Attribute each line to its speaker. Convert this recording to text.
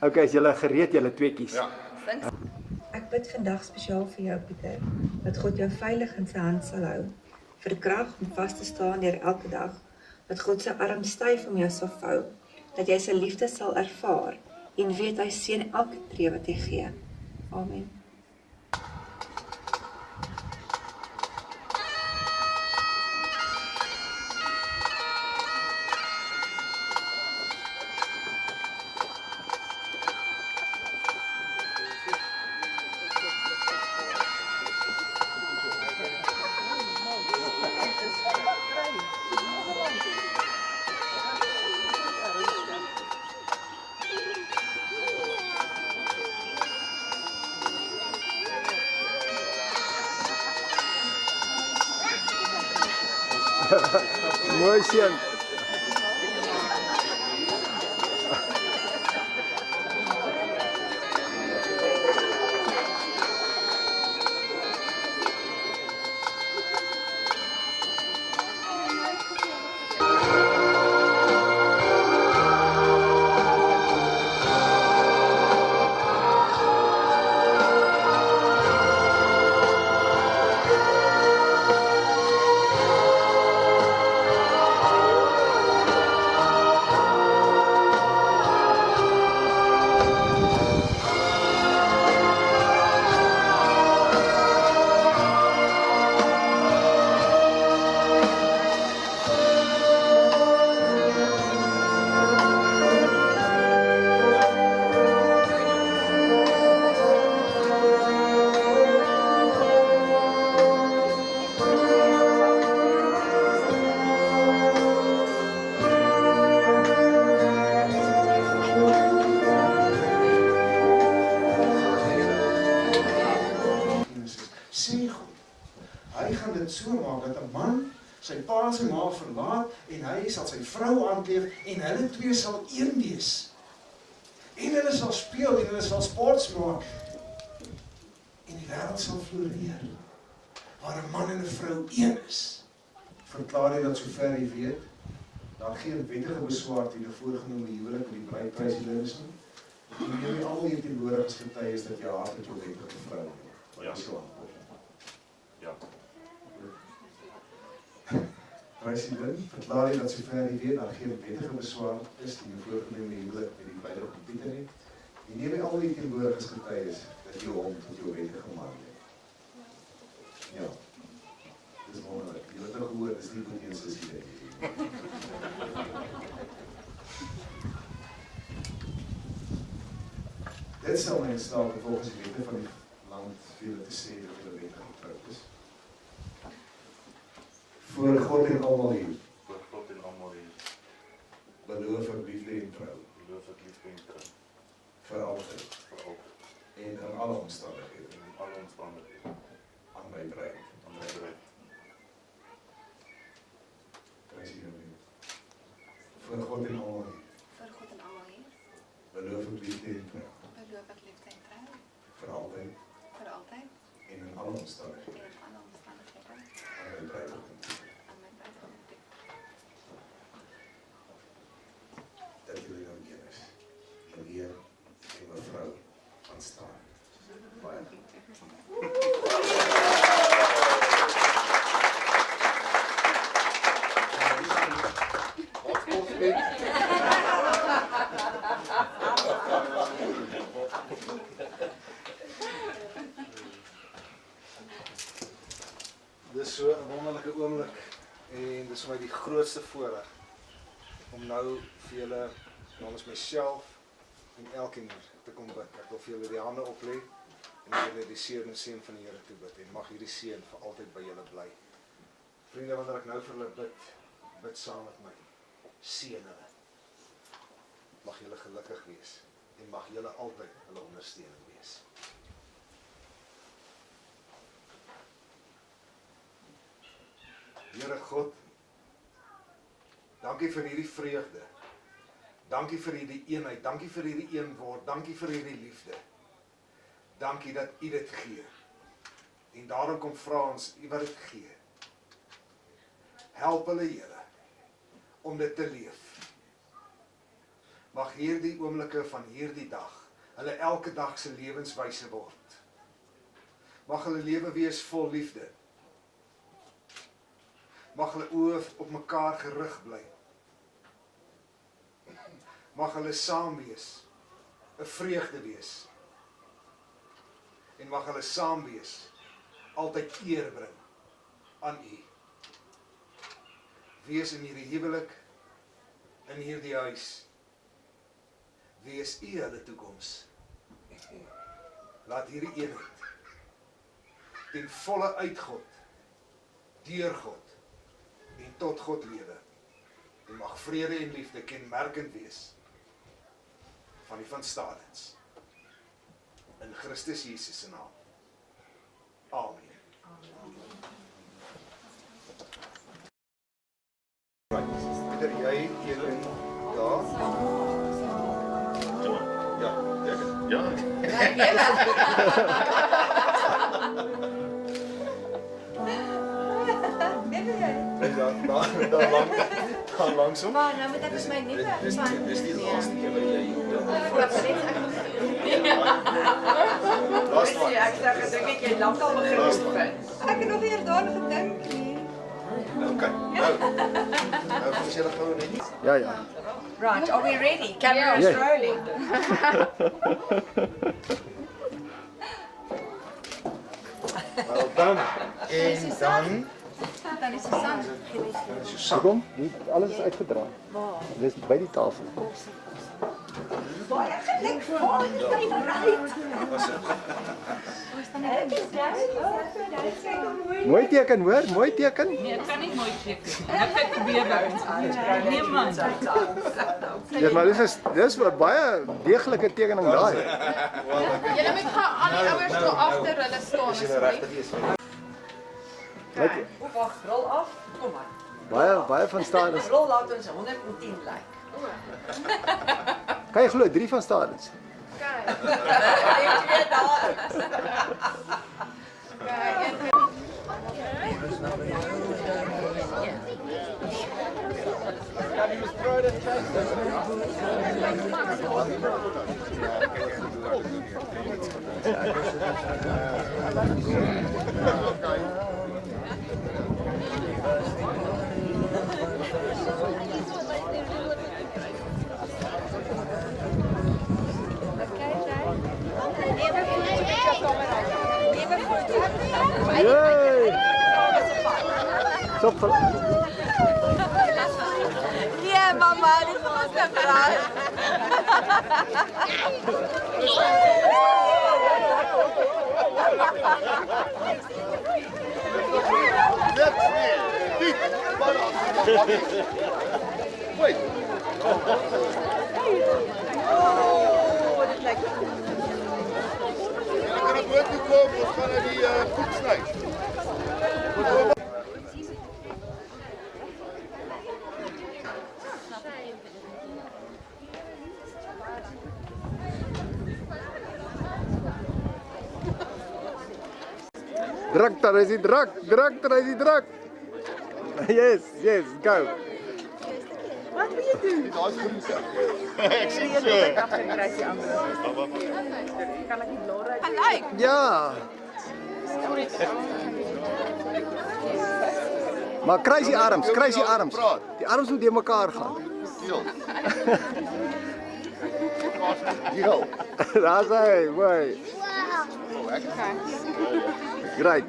Speaker 1: Okay, is julle gereed, julle tweeetjies?
Speaker 2: Ja.
Speaker 3: Ek bid vandag spesiaal vir jou, Pieter, dat God jou veilig in sy hand sal hou, vir krag om vas te staan deur elke dag, dat God sy arm styf om jou sal vou, dat jy sy liefde sal ervaar, en weet hy seën elke tree wat hy gee. Amen.
Speaker 1: Mooi seun.
Speaker 2: Sê God, hy gaan dit so maak dat 'n man sy pa en sy ma verlaat en hy sal sy vrou aankleef en hulle twee sal een wees. En hulle sal speel en hulle sal sports maak. En die wêreld sal floreer. Waar 'n man en 'n vrou een is. Verklaar jy dat sover jy weet, daar geen wettige beswaar teen 'n voorgenome huwelik met die bruidpresident is nie. En jy almal hier teenwoordig as getuies dat jy hart het jou wettige vrou.
Speaker 4: Ja.
Speaker 2: So.
Speaker 4: Ja.
Speaker 2: President, verklaar jy dat sover jy weet, daar geen wettige beswaar is teen 'n voorgenome huwelik met die bruidegom Pieter nie. En neem jy almal hier teenwoordig as getuies dat jy hom tot jou wettige man het. Ja. Dis wonderlik. Jy het nou gehoor, dis nie goed eens is hier. Dit sal my instel volgens die wette van die land vir julle te sê dat julle wettig getroud is. Voor God en almal hier.
Speaker 4: Voor God en almal hier.
Speaker 2: Beloof ek liefde en trou.
Speaker 4: Beloof ek liefde en trou.
Speaker 2: Vir altyd.
Speaker 4: Vir altyd.
Speaker 2: En in alle omstandighede.
Speaker 4: En in alle omstandighede.
Speaker 2: Aan my bruid.
Speaker 4: Aan my bruid.
Speaker 2: Prys die Here. Voor God en almal hier.
Speaker 5: Voor God en almal hier.
Speaker 2: Beloof ek liefde en trou.
Speaker 5: Beloof ek liefde en trou.
Speaker 2: Vir altyd.
Speaker 5: Vir altyd.
Speaker 2: En in alle omstandighede.
Speaker 5: En in alle omstandighede.
Speaker 2: Aan my bruid.
Speaker 5: Aan my bruidegom.
Speaker 2: Dat jullie dan kennis. Meneer en mevrou van staan. Baie
Speaker 6: Dis so 'n wonderlike oomblik en dis vir my die grootste voorreg om nou vir julle namens myself en elkeen te kom bid. Ek wil vir julle die hande oplê en julle die seën en seën van die Here toe bid en mag hierdie seën vir altyd by julle bly. Vriende, wanneer ek nou vir hulle bid, bid saam met my. Seën hulle. Mag julle gelukkig wees en mag julle altyd hulle ondersteuning wees. Here God, dankie vir hierdie vreugde. Dankie vir hierdie eenheid, dankie vir hierdie een word, dankie vir hierdie liefde. Dankie dat U dit gee. En daarom kom vra ons, U wat dit gee. Help hulle, Here, om dit te leef. mag hierdie oomblikke van hierdie dag hulle elke dag se lewenswyse word. Mag hulle lewe wees vol liefde. Mag hulle oë op mekaar gerig bly. Mag hulle saam wees, 'n vreugde wees. En mag hulle saam wees, altyd eer bring aan U. Wees in hierdie huwelik, in hierdie huis. Wees U hulle toekoms. Laat hierdie eenheid ten volle uit God, deur God en tot God lewe. En mag vrede en liefde kenmerkend wees van die Van Stadens. In Christus Jesus se naam. Amen. Peter, jy teken daar? Ja, teken.
Speaker 4: Ja.
Speaker 6: Daar langsom.
Speaker 7: Maar nou moet ek vir my nuwe van.
Speaker 6: Dis die laaste keer wat jy
Speaker 7: Laaste ek sê gedink jy lankal begin oefen.
Speaker 3: Ek het nog eers daaraan gedink nie.
Speaker 6: Okay. Nou kom jy gou net.
Speaker 1: Ja, ja.
Speaker 7: Right, are we ready? Camera is
Speaker 1: Yes.
Speaker 7: rolling.
Speaker 6: Wel dan. En dan
Speaker 7: Dan is Susan.
Speaker 1: So kom, alles is uitgedra. Dis by die tafel.
Speaker 3: Baie geluk vir my bruid.
Speaker 1: Mooi teken, hoor, mooi teken.
Speaker 8: Nee, het kan niet mooi teken. Dat kan gebeur by ons. Nee man.
Speaker 1: Ja, maar dis 'n baie deeglike tekening daai.
Speaker 5: Julle moet gaan aan die ouers toe agter hulle staan asseblief.
Speaker 1: Net
Speaker 7: Of wag, rol af. Kom maar.
Speaker 1: baie van staan is.
Speaker 7: Rol laat ons 110 lyk.
Speaker 1: Kan jy glo 3 van staan is.
Speaker 7: Ek weet daar.
Speaker 1: Yay! Stop.
Speaker 7: Nee, mama, dit was 'n vraag.
Speaker 6: Wait. Ek kan boot toe kom, ons gaan na die goed sny.
Speaker 1: Druk, daar is die druk. Druk, daar is die druk. Yes, yes, go.
Speaker 6: Daar's goed.
Speaker 1: Ja. Maar kruis die arms, kruis die arms. Die arms moet deur mekaar gaan.
Speaker 6: Deel.
Speaker 1: Daar's hy, mooi. Great.